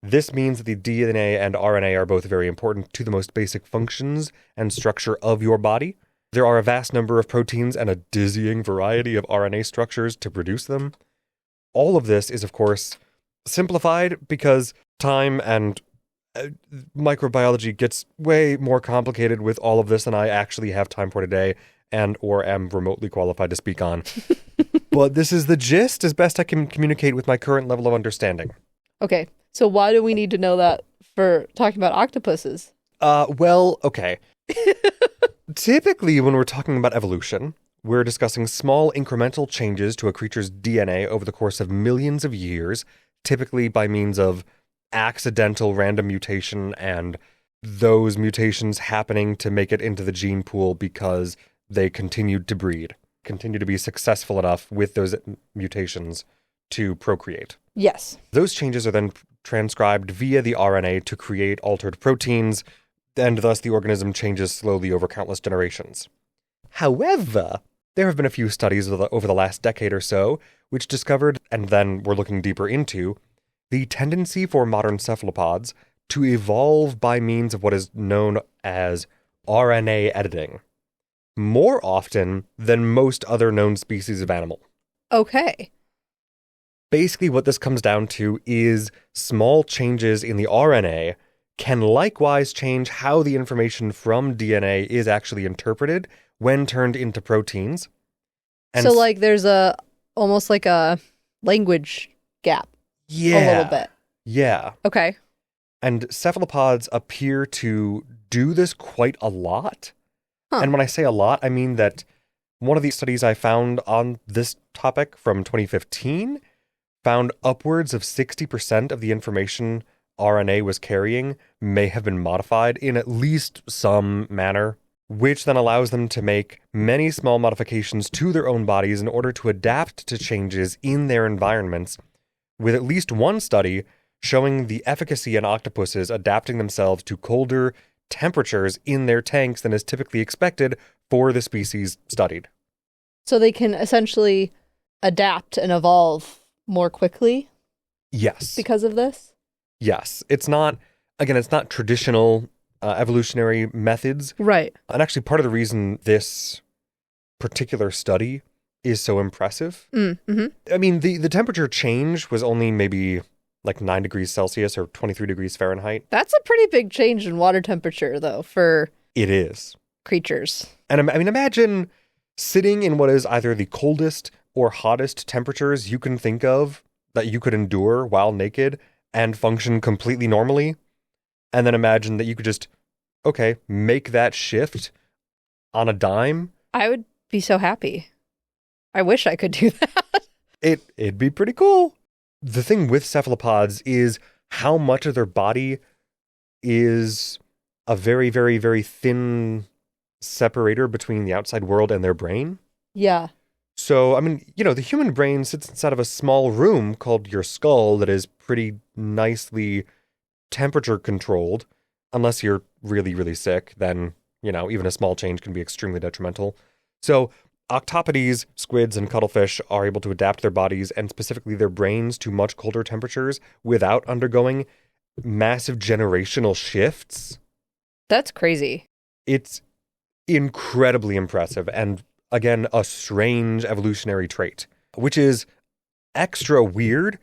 B: This means that the DNA and RNA are both very important to the most basic functions and structure of your body. There are a vast number of proteins and a dizzying variety of RNA structures to produce them. All of this is, of course, simplified because time and microbiology gets way more complicated with all of this than I actually have time for today and or am remotely qualified to speak on. But this is the gist as best I can communicate with my current level of understanding.
A: Okay, so why do we need to know that for talking about octopuses?
B: Well, okay. Typically, when we're talking about evolution, we're discussing small incremental changes to a creature's DNA over the course of millions of years, typically by means of accidental random mutation and those mutations happening to make it into the gene pool because they continued to breed, continue to be successful enough with those mutations to procreate.
A: Yes.
B: Those changes are then transcribed via the RNA to create altered proteins, and thus the organism changes slowly over countless generations. However, there have been a few studies over the last decade or so which discovered, and then we're looking deeper into, the tendency for modern cephalopods to evolve by means of what is known as RNA editing, more often than most other known species of animal.
A: Okay.
B: Basically, what this comes down to is small changes in the RNA can likewise change how the information from DNA is actually interpreted when turned into proteins. And
A: so, there's almost like a language gap.
B: Yeah.
A: A little bit.
B: Yeah.
A: Okay.
B: And cephalopods appear to do this quite a lot.
A: Huh.
B: And when I say a lot, I mean that one of the studies I found on this topic from 2015 found upwards of 60% of the information RNA was carrying may have been modified in at least some manner, which then allows them to make many small modifications to their own bodies in order to adapt to changes in their environments, with at least one study showing the efficacy in octopuses adapting themselves to colder temperatures in their tanks than is typically expected for the species studied.
A: So they can essentially adapt and evolve more quickly
B: Yes.
A: because of this?
B: Yes. It's not traditional evolutionary methods.
A: Right.
B: And actually, part of the reason this particular study is so impressive,
A: Mm-hmm.
B: I mean, the temperature change was only maybe like 9 degrees Celsius or 23 degrees Fahrenheit.
A: That's a pretty big change in water temperature, though, for
B: It is.
A: creatures.
B: And I mean, imagine sitting in what is either the coldest or hottest temperatures you can think of that you could endure while naked and function completely normally. And then imagine that you could just, okay, make that shift on a dime.
A: I would be so happy. I wish I could do that.
B: It'd be pretty cool. The thing with cephalopods is how much of their body is a very, very, very thin separator between the outside world and their brain.
A: Yeah.
B: So, I mean, the human brain sits inside of a small room called your skull that is pretty nicely temperature controlled. Unless you're really, really sick, then, even a small change can be extremely detrimental. So, octopodes, squids, and cuttlefish are able to adapt their bodies and specifically their brains to much colder temperatures without undergoing massive generational shifts.
A: That's crazy.
B: It's incredibly impressive and, again, a strange evolutionary trait, which is extra weird,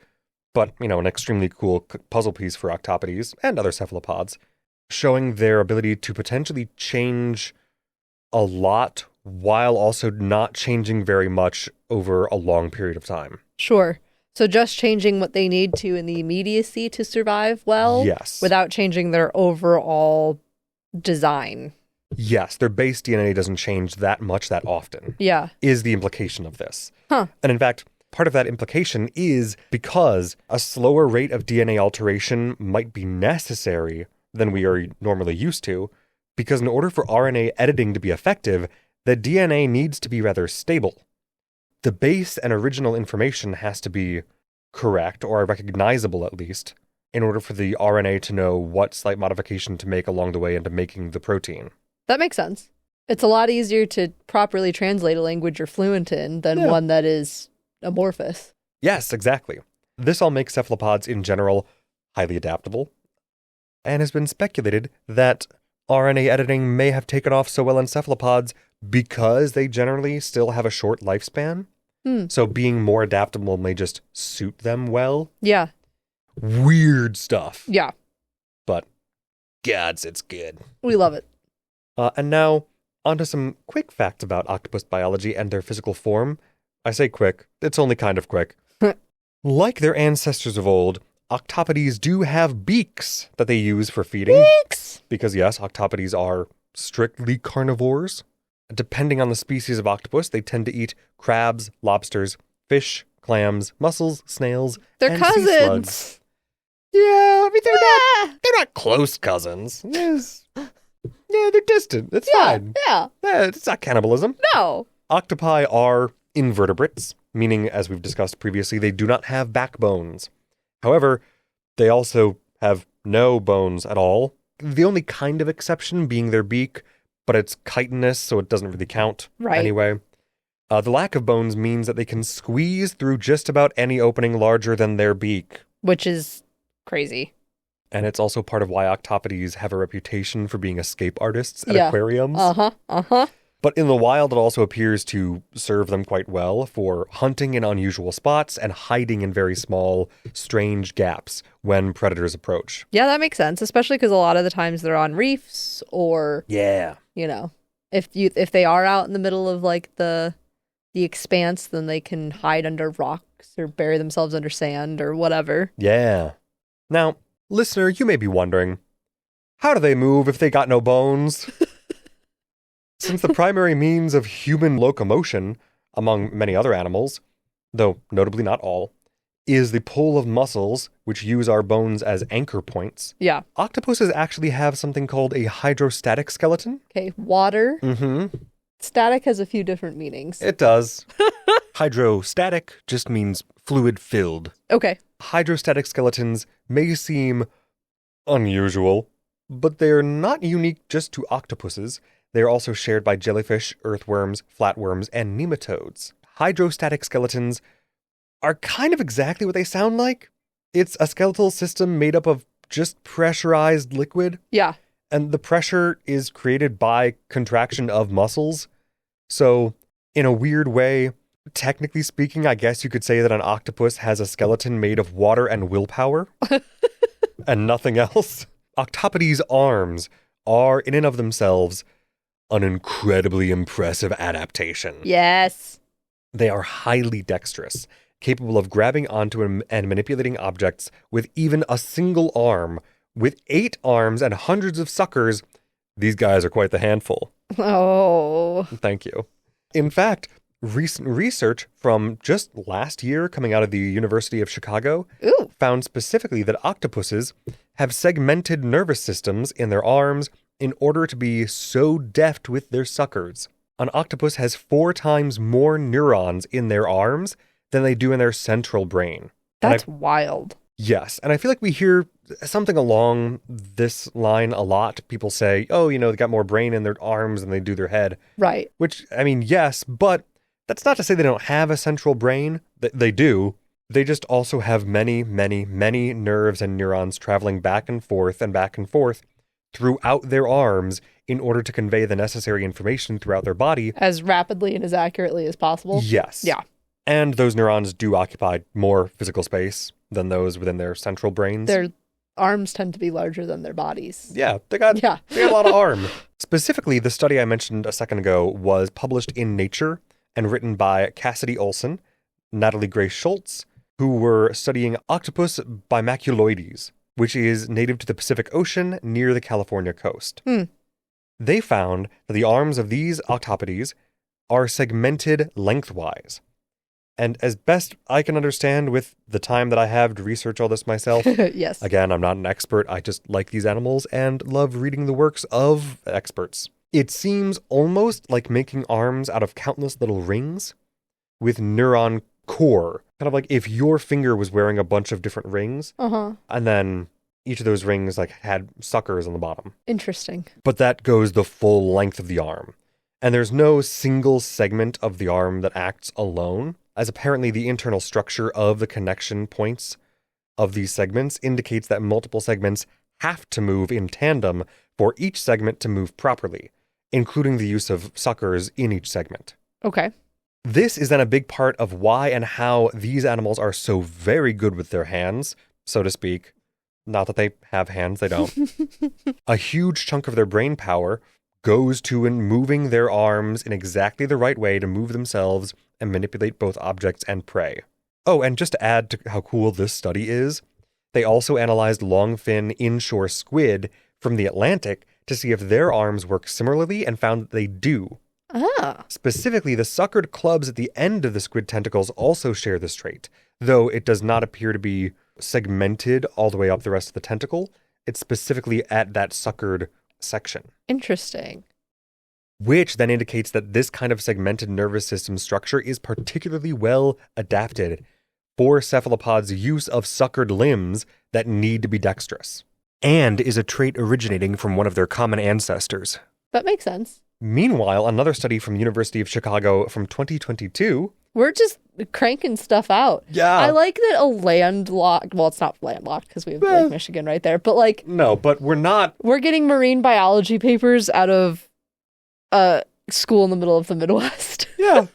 B: but, an extremely cool puzzle piece for octopodes and other cephalopods, showing their ability to potentially change a lot while also not changing very much over a long period of time.
A: Sure. So just changing what they need to in the immediacy to survive well?
B: Yes.
A: Without changing their overall design.
B: Yes, their base DNA doesn't change that much that often.
A: Yeah.
B: Is the implication of this.
A: Huh.
B: And in fact, part of that implication is because a slower rate of DNA alteration might be necessary than we are normally used to, because in order for RNA editing to be effective, the DNA needs to be rather stable. The base and original information has to be correct, or recognizable at least, in order for the RNA to know what slight modification to make along the way into making the protein.
A: That makes sense. It's a lot easier to properly translate a language you're fluent in than one that is amorphous.
B: Yes, exactly. This all makes cephalopods in general highly adaptable, and has been speculated that RNA editing may have taken off so well in cephalopods because they generally still have a short lifespan. So being more adaptable may just suit them well.
A: Yeah.
B: Weird stuff.
A: Yeah.
B: But, gods, it's good.
A: We love it.
B: And now, onto some quick facts about octopus biology and their physical form. I say quick, it's only kind of quick. Like their ancestors of old, octopodes do have beaks that they use for feeding.
A: Beaks!
B: Because yes, octopodes are strictly carnivores. Depending on the species of octopus, they tend to eat crabs, lobsters, fish, clams, mussels, snails,
A: They're
B: and sea
A: cousins.
B: slugs. Yeah, I mean, they're not close cousins. Yes. Yeah, they're distant. It's fine.
A: Yeah.
B: It's not cannibalism.
A: No.
B: Octopi are invertebrates, meaning, as we've discussed previously, they do not have backbones. However, they also have no bones at all. The only kind of exception being their beak, but it's chitinous, so it doesn't really count anyway. The lack of bones means that they can squeeze through just about any opening larger than their beak.
A: Which is crazy.
B: And it's also part of why octopodes have a reputation for being escape artists at aquariums. But in the wild, it also appears to serve them quite well for hunting in unusual spots and hiding in very small, strange gaps when predators approach.
A: Yeah, that makes sense, especially because a lot of the times they're on reefs or, if they are out in the middle of like the expanse, then they can hide under rocks or bury themselves under sand or whatever.
B: Yeah. Now, listener, you may be wondering, how do they move if they got no bones? Since the primary means of human locomotion, among many other animals, though notably not all, is the pull of muscles, which use our bones as anchor points.
A: Yeah.
B: Octopuses actually have something called a hydrostatic skeleton.
A: Okay, water.
B: Mm-hmm.
A: Static has a few different meanings.
B: It does. Hydrostatic just means fluid-filled.
A: Okay.
B: Hydrostatic skeletons may seem unusual, but they're not unique just to octopuses. They are also shared by jellyfish, earthworms, flatworms, and nematodes. Hydrostatic skeletons are kind of exactly what they sound like. It's a skeletal system made up of just pressurized liquid.
A: Yeah.
B: And the pressure is created by contraction of muscles. So, in a weird way, technically speaking, I guess you could say that an octopus has a skeleton made of water and willpower. And nothing else. Octopodes' arms are, in and of themselves, an incredibly impressive adaptation.
A: Yes.
B: They are highly dexterous, capable of grabbing onto and manipulating objects with even a single arm. With 8 arms and hundreds of suckers, these guys are quite the handful.
A: Oh.
B: Thank you. In fact, recent research from just last year coming out of the University of Chicago
A: Ooh.
B: found specifically that octopuses have segmented nervous systems in their arms in order to be so deft with their suckers. An octopus has 4 times more neurons in their arms than they do in their central brain.
A: That's wild.
B: Yes, and I feel like we hear something along this line a lot. People say, oh, you know, they got more brain in their arms than they do their head.
A: Right.
B: Which, I mean, yes, but that's not to say they don't have a central brain. They do. They just also have many, many, many nerves and neurons traveling back and forth throughout their arms in order to convey the necessary information throughout their body.
A: As rapidly and as accurately as possible?
B: Yes.
A: Yeah.
B: And those neurons do occupy more physical space than those within their central brains.
A: Their arms tend to be larger than their bodies.
B: Yeah, they got a lot of arm. Specifically, the study I mentioned a second ago was published in Nature and written by Cassidy Olson, Natalie Gray Schultz, who were studying Octopus bimaculoides, which is native to the Pacific Ocean near the California coast. They found that the arms of these octopodes are segmented lengthwise. And as best I can understand with the time that I have to research all this myself,
A: yes.
B: Again, I'm not an expert. I just like these animals and love reading the works of experts. It seems almost like making arms out of countless little rings with neuron core. Kind of like if your finger was wearing a bunch of different rings, and then each of those rings had suckers on the bottom.
A: Interesting.
B: But that goes the full length of the arm. And there's no single segment of the arm that acts alone, as apparently the internal structure of the connection points of these segments indicates that multiple segments have to move in tandem for each segment to move properly, including the use of suckers in each segment.
A: Okay.
B: This is then a big part of why and how these animals are so very good with their hands, so to speak. Not that they have hands, they don't. A huge chunk of their brain power goes to in moving their arms in exactly the right way to move themselves and manipulate both objects and prey. Oh, and just to add to how cool this study is, they also analyzed longfin inshore squid from the Atlantic to see if their arms work similarly and found that they do.
A: Ah.
B: Specifically, the suckered clubs at the end of the squid tentacles also share this trait, though it does not appear to be segmented all the way up the rest of the tentacle. It's specifically at that suckered section.
A: Interesting.
B: Which then indicates that this kind of segmented nervous system structure is particularly well adapted for cephalopods' use of suckered limbs that need to be dexterous, and is a trait originating from one of their common ancestors.
A: That makes sense.
B: Meanwhile, another study from University of Chicago from 2022...
A: We're just cranking stuff out.
B: Yeah.
A: I like that a landlocked... Well, it's not landlocked because we have Lake Michigan right there, but
B: No, but we're not...
A: We're getting marine biology papers out of a school in the middle of the Midwest.
B: Yeah.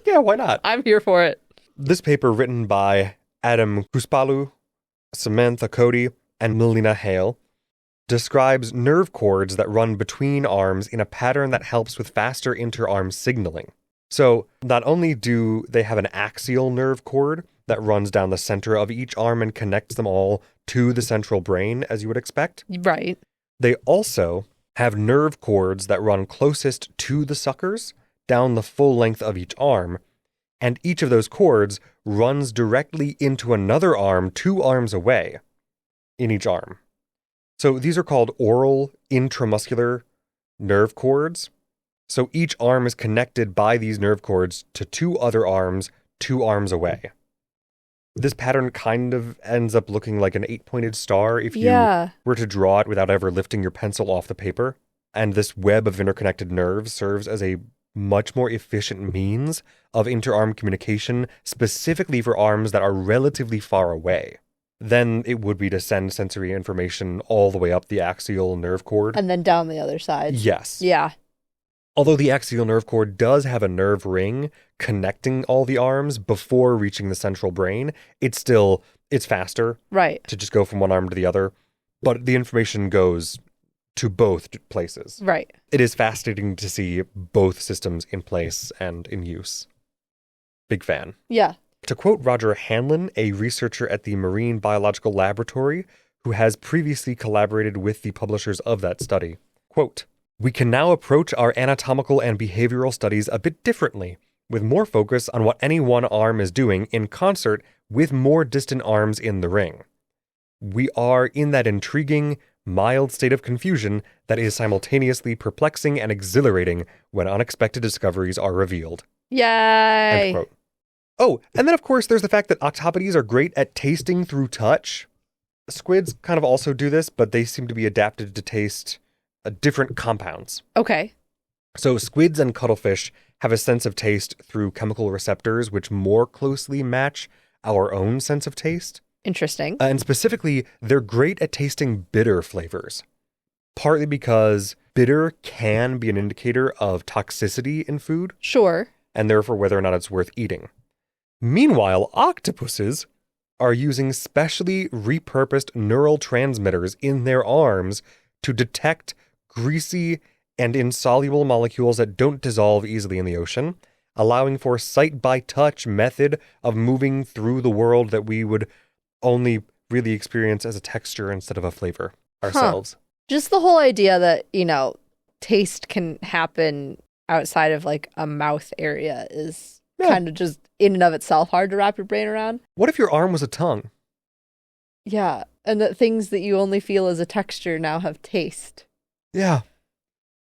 B: Yeah, why not?
A: I'm here for it.
B: This paper, written by Adam Kuspalu, Samantha Cody, and Melina Hale, describes nerve cords that run between arms in a pattern that helps with faster inter-arm signaling. So, not only do they have an axial nerve cord that runs down the center of each arm and connects them all to the central brain, as you would expect.
A: Right.
B: They also have nerve cords that run closest to the suckers down the full length of each arm, and each of those cords runs directly into another arm 2 arms away in each arm. So these are called oral intramuscular nerve cords. So each arm is connected by these nerve cords to 2 other arms 2 arms away. This pattern kind of ends up looking like an 8-pointed star if you were to draw it without ever lifting your pencil off the paper. And this web of interconnected nerves serves as a much more efficient means of inter-arm communication, specifically for arms that are relatively far away. Then it would be to send sensory information all the way up the axial nerve cord.
A: And then down the other side.
B: Yes.
A: Yeah.
B: Although the axial nerve cord does have a nerve ring connecting all the arms before reaching the central brain, it's faster.
A: Right.
B: To just go from one arm to the other. But the information goes to both places.
A: Right.
B: It is fascinating to see both systems in place and in use. Big fan.
A: Yeah.
B: To quote Roger Hanlon, a researcher at the Marine Biological Laboratory, who has previously collaborated with the publishers of that study, quote, "We can now approach our anatomical and behavioral studies a bit differently, with more focus on what any one arm is doing in concert with more distant arms in the ring. We are in that intriguing, mild state of confusion that is simultaneously perplexing and exhilarating when unexpected discoveries are revealed."
A: Yay!
B: End quote. Oh, and then of course there's the fact that octopodes are great at tasting through touch. Squids kind of also do this, but they seem to be adapted to taste different compounds.
A: Okay.
B: So squids and cuttlefish have a sense of taste through chemical receptors which more closely match our own sense of taste.
A: Interesting.
B: And specifically, they're great at tasting bitter flavors. Partly because bitter can be an indicator of toxicity in food.
A: Sure.
B: And therefore whether or not it's worth eating. Meanwhile, octopuses are using specially repurposed neural transmitters in their arms to detect greasy and insoluble molecules that don't dissolve easily in the ocean, allowing for sight-by-touch method of moving through the world that we would only really experience as a texture instead of a flavor ourselves.
A: Just the whole idea that, taste can happen outside of like a mouth area is kind of just in and of itself hard to wrap your brain around.
B: What if your arm was a tongue?
A: Yeah, and that things that you only feel as a texture now have taste.
B: Yeah.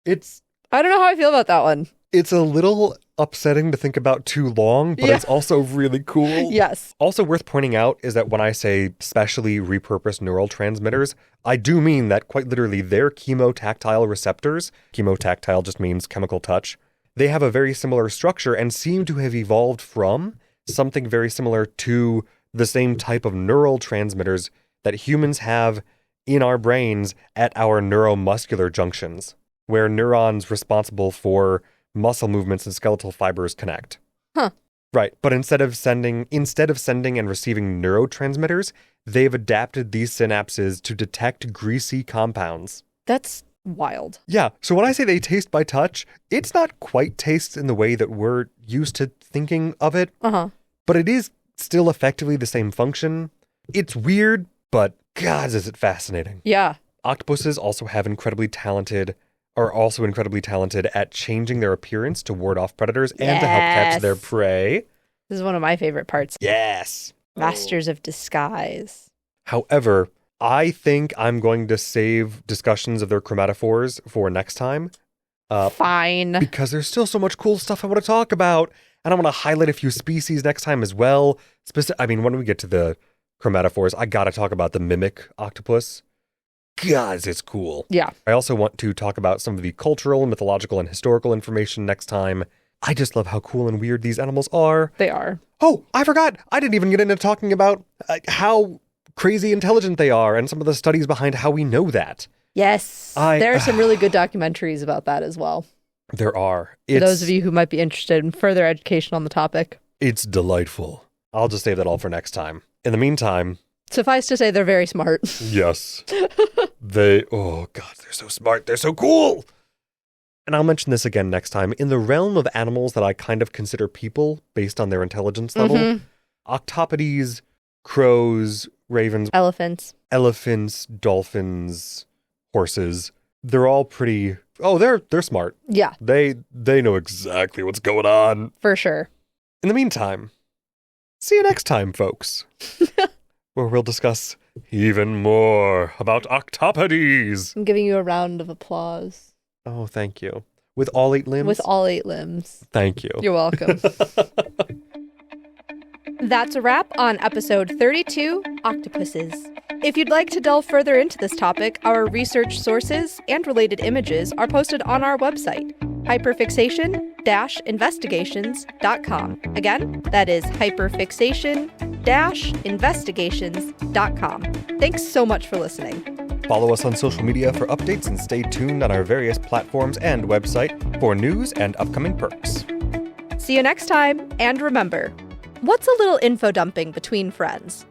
A: I don't know how I feel about that one.
B: It's a little upsetting to think about too long, but it's also really cool.
A: Yes.
B: Also worth pointing out is that when I say specially repurposed neural transmitters, I do mean that quite literally they're chemotactile receptors. Chemotactile just means chemical touch. They have a very similar structure and seem to have evolved from something very similar to the same type of neural transmitters that humans have in our brains at our neuromuscular junctions, where neurons responsible for muscle movements and skeletal fibers connect.
A: Huh.
B: Right, but instead of sending and receiving neurotransmitters, they've adapted these synapses to detect greasy compounds.
A: That's wild.
B: Yeah, so when I say they taste by touch, it's not quite taste in the way that we're used to thinking of it, but it is still effectively the same function. It's weird, but God, is it fascinating.
A: Yeah.
B: Octopuses are also incredibly talented at changing their appearance to ward off predators and to help catch their prey.
A: This is one of my favorite parts.
B: Yes.
A: Masters of disguise.
B: However, I think I'm going to save discussions of their chromatophores for next time.
A: Fine.
B: Because there's still so much cool stuff I want to talk about. And I want to highlight a few species next time as well. When we get to the chromatophores, I got to talk about the mimic octopus. God, it's cool.
A: Yeah.
B: I also want to talk about some of the cultural, mythological, and historical information next time. I just love how cool and weird these animals are.
A: They are.
B: Oh, I forgot. I didn't even get into talking about how crazy intelligent they are and some of the studies behind how we know that.
A: Yes. There are some really good documentaries about that as well.
B: There are.
A: For those of you who might be interested in further education on the topic.
B: It's delightful. I'll just save that all for next time. In the meantime...
A: Suffice to say, they're very smart.
B: Yes. Oh God, they're so smart. They're so cool. And I'll mention this again next time. In the realm of animals that I kind of consider people based on their intelligence level, Octopodes, crows, ravens,
A: Elephants.
B: elephants, dolphins, horses. They're all pretty... Oh, they're smart.
A: Yeah,
B: They know exactly what's going on.
A: for sure.
B: In the meantime, see you next time, folks. Where we'll discuss even more about octopodes.
A: I'm giving you a round of applause.
B: Oh, thank you. With all 8 limbs?
A: With all 8 limbs.
B: Thank you.
A: You're welcome. That's a wrap on episode 32, Octopuses. If you'd like to delve further into this topic, our research sources and related images are posted on our website, hyperfixation-investigations.com. Again, that is hyperfixation-investigations.com. Thanks so much for listening.
B: Follow us on social media for updates and stay tuned on our various platforms and website for news and upcoming perks.
A: See you next time, and remember, what's a little info dumping between friends?